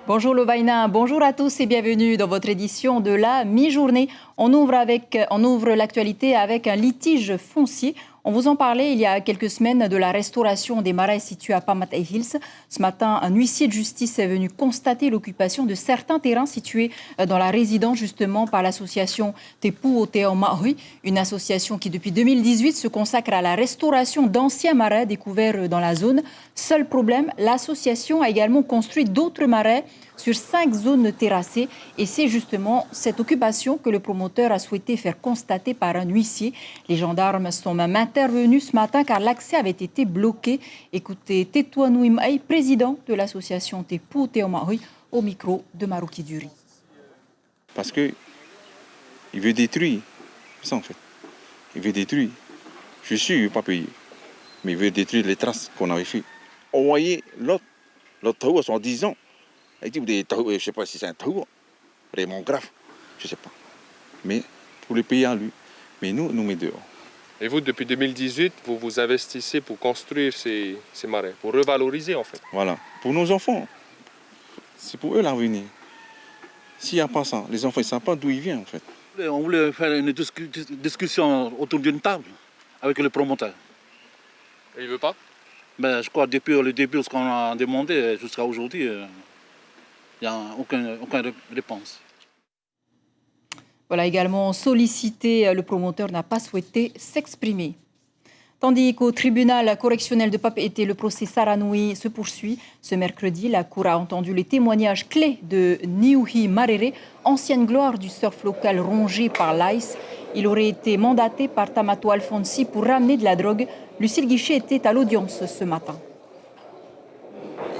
Bonjour Lovaina, bonjour à tous et bienvenue dans votre édition de la mi-journée. On ouvre l'actualité avec un litige foncier. On vous en parlait il y a quelques semaines de la restauration des marais situés à Pamatay Hills. Ce matin, un huissier de justice est venu constater l'occupation de certains terrains situés dans la résidence justement par l'association Tepu Oteo Maui, une association qui depuis 2018 se consacre à la restauration d'anciens marais découverts dans la zone. Seul problème, l'association a également construit d'autres marais sur 5 zones terrassées et c'est justement cette occupation que le promoteur a souhaité faire constater par un huissier. Les gendarmes sont même intervenus ce matin car l'accès avait été bloqué. Écoutez Tetua Nuimai, président de l'association Tepu Oteo Maui, au micro de Maruki Duri. Parce qu'il veut détruire, ça en fait. Il veut détruire. Je suis, il ne veut pas payer. Mais il veut détruire les traces qu'on avait fait. On voyait l'autre taou à 110 ans. Il dit, je ne sais pas si c'est un taou, vraiment grave, je ne sais pas. Mais pour le payer en lui. Mais nous met dehors. Et vous, depuis 2018, vous vous investissez pour construire ces marais, pour revaloriser en fait. Voilà, pour nos enfants. C'est pour eux l'avenir. S'il n'y a pas ça, les enfants ne savent pas d'où ils viennent en fait. On voulait faire une discussion autour d'une table avec le promoteur. Et il ne veut pas? Ben, je crois que depuis le début, ce qu'on a demandé jusqu'à aujourd'hui, il n'y a aucune réponse. Voilà, également sollicité, le promoteur n'a pas souhaité s'exprimer. Tandis qu'au tribunal correctionnel de Papeete, le procès Saranoui se poursuit. Ce mercredi, la Cour a entendu les témoignages clés de Niuhi Marere, ancienne gloire du surf local rongé par l'ICE. Il aurait été mandaté par Tamato Alfonsi pour ramener de la drogue. Lucille Guichet était à l'audience ce matin.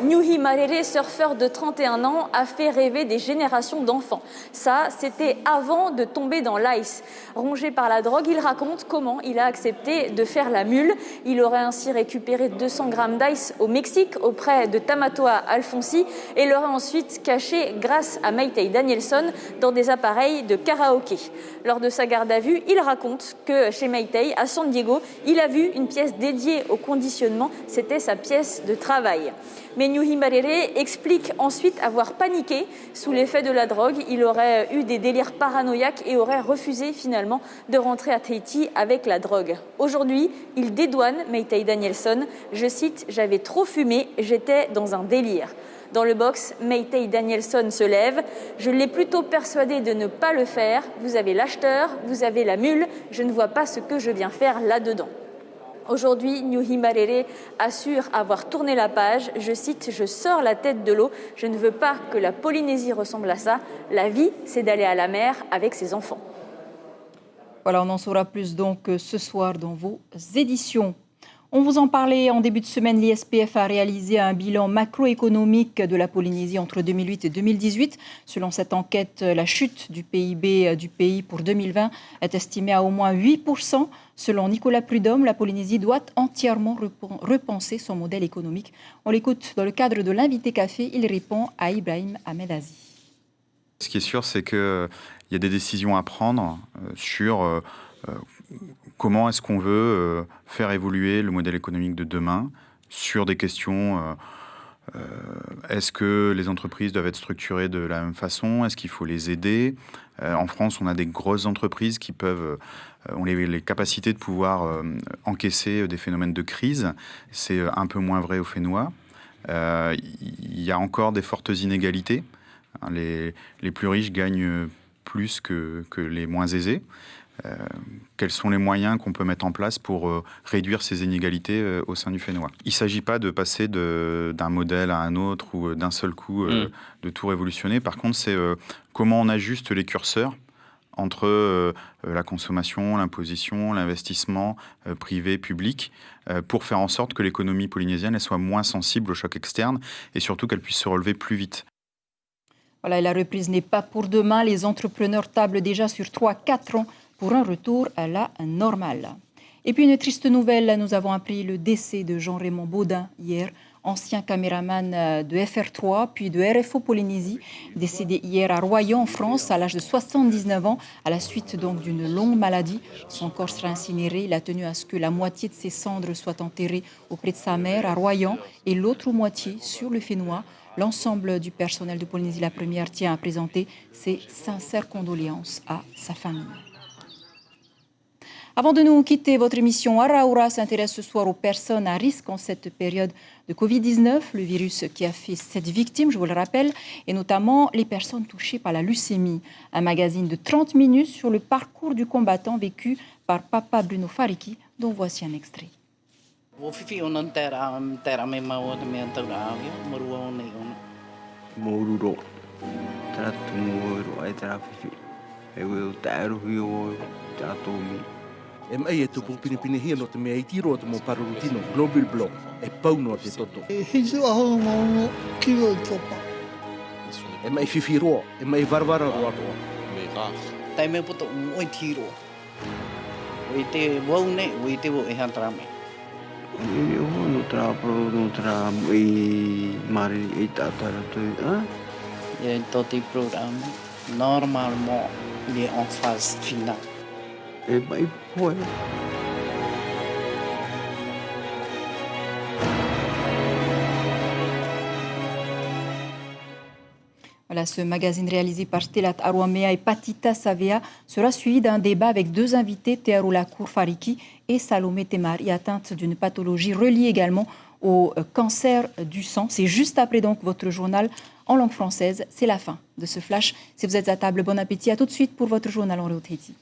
Niuhi Marere, surfeur de 31 ans, a fait rêver des générations d'enfants. Ça, c'était avant de tomber dans l'ice. Rongé par la drogue, il raconte comment il a accepté de faire la mule. Il aurait ainsi récupéré 200 grammes d'ice au Mexique auprès de Tamatoa Alfonsi et l'aurait ensuite caché grâce à Maytay Danielson dans des appareils de karaoké. Lors de sa garde à vue, il raconte que chez Maytay, à San Diego, il a vu une pièce dédiée au conditionnement. C'était sa pièce de travail. Mais Niuhi Marere explique ensuite avoir paniqué sous l'effet de la drogue. Il aurait eu des délires paranoïaques et aurait refusé finalement de rentrer à Tahiti avec la drogue. Aujourd'hui, il dédouane Maytay Danielson. Je cite, « J'avais trop fumé, j'étais dans un délire ». Dans le box, Maytay Danielson se lève. « Je l'ai plutôt persuadé de ne pas le faire. Vous avez l'acheteur, vous avez la mule. Je ne vois pas ce que je viens faire là-dedans ». Aujourd'hui, Niuhi Marere assure avoir tourné la page. Je cite, « Je sors la tête de l'eau. Je ne veux pas que la Polynésie ressemble à ça. La vie, c'est d'aller à la mer avec ses enfants. » Voilà, on en saura plus donc ce soir dans vos éditions. On vous en parlait en début de semaine, l'ISPF a réalisé un bilan macroéconomique de la Polynésie entre 2008 et 2018. Selon cette enquête, la chute du PIB du pays pour 2020 est estimée à au moins 8%. Selon Nicolas Prudhomme, la Polynésie doit entièrement repenser son modèle économique. On l'écoute dans le cadre de l'invité café. Il répond à Ibrahim Ahmed Aziz. Ce qui est sûr, c'est qu'il y a des décisions à prendre sur comment est-ce qu'on veut faire évoluer le modèle économique de demain, sur des questions, est-ce que les entreprises doivent être structurées de la même façon, est-ce qu'il faut les aider? En France, on a des grosses entreprises qui ont les capacités de pouvoir encaisser des phénomènes de crise. C'est un peu moins vrai au Fénois. Il y a encore des fortes inégalités. Les plus riches gagnent plus que les moins aisés. Quels sont les moyens qu'on peut mettre en place pour réduire ces inégalités au sein du Fénois? Il ne s'agit pas de passer d'un modèle à un autre ou d'un seul coup de tout révolutionner. Par contre, c'est comment on ajuste les curseurs entre la consommation, l'imposition, l'investissement privé, public, pour faire en sorte que l'économie polynésienne elle soit moins sensible aux chocs externes et surtout qu'elle puisse se relever plus vite. Voilà, et la reprise n'est pas pour demain. Les entrepreneurs tablent déjà sur 3-4 ans pour un retour à la normale. Et puis une triste nouvelle, nous avons appris le décès de Jean-Raymond Baudin hier. ancien caméraman de FR3 puis de RFO Polynésie, décédé hier à Royan en France à l'âge de 79 ans à la suite donc d'une longue maladie. Son corps sera incinéré. Il a tenu à ce que la moitié de ses cendres soit enterrée auprès de sa mère à Royan et l'autre moitié sur le Fénois. L'ensemble du personnel de Polynésie la Première tient à présenter ses sincères condoléances à sa famille. Avant de nous quitter, votre émission Araura s'intéresse ce soir aux personnes à risque en cette période de Covid-19, le virus qui a fait 7 victimes, je vous le rappelle, et notamment les personnes touchées par la leucémie. Un magazine de 30 minutes sur le parcours du combattant vécu par Papa Bruno Fariki, dont voici un extrait. E mai e tupu pinipini hia no te mea itiro o te mo parurutino, global block, e pauno a te toto. E hisu aho maungo kilo i topa. E mai whiwhiroa, e mai varvara roa roa. Tai me poto oi tiro. Oi te waune, oi te wo e hantrame. Ni o no tra pro no tra e mari e tatara tu, ah? E toti programa normalement il est en phase finale. E mai foi. Voilà, ce magazine réalisé par Stelat Aruamea et Patita Savea sera suivi d'un débat avec 2 invités, Tearula Fariki et Salomé Temari, atteinte d'une pathologie reliée également au cancer du sang. C'est juste après donc votre journal en langue française. C'est la fin de ce flash. Si vous êtes à table, bon appétit. À tout de suite pour votre journal en Réau Tahiti.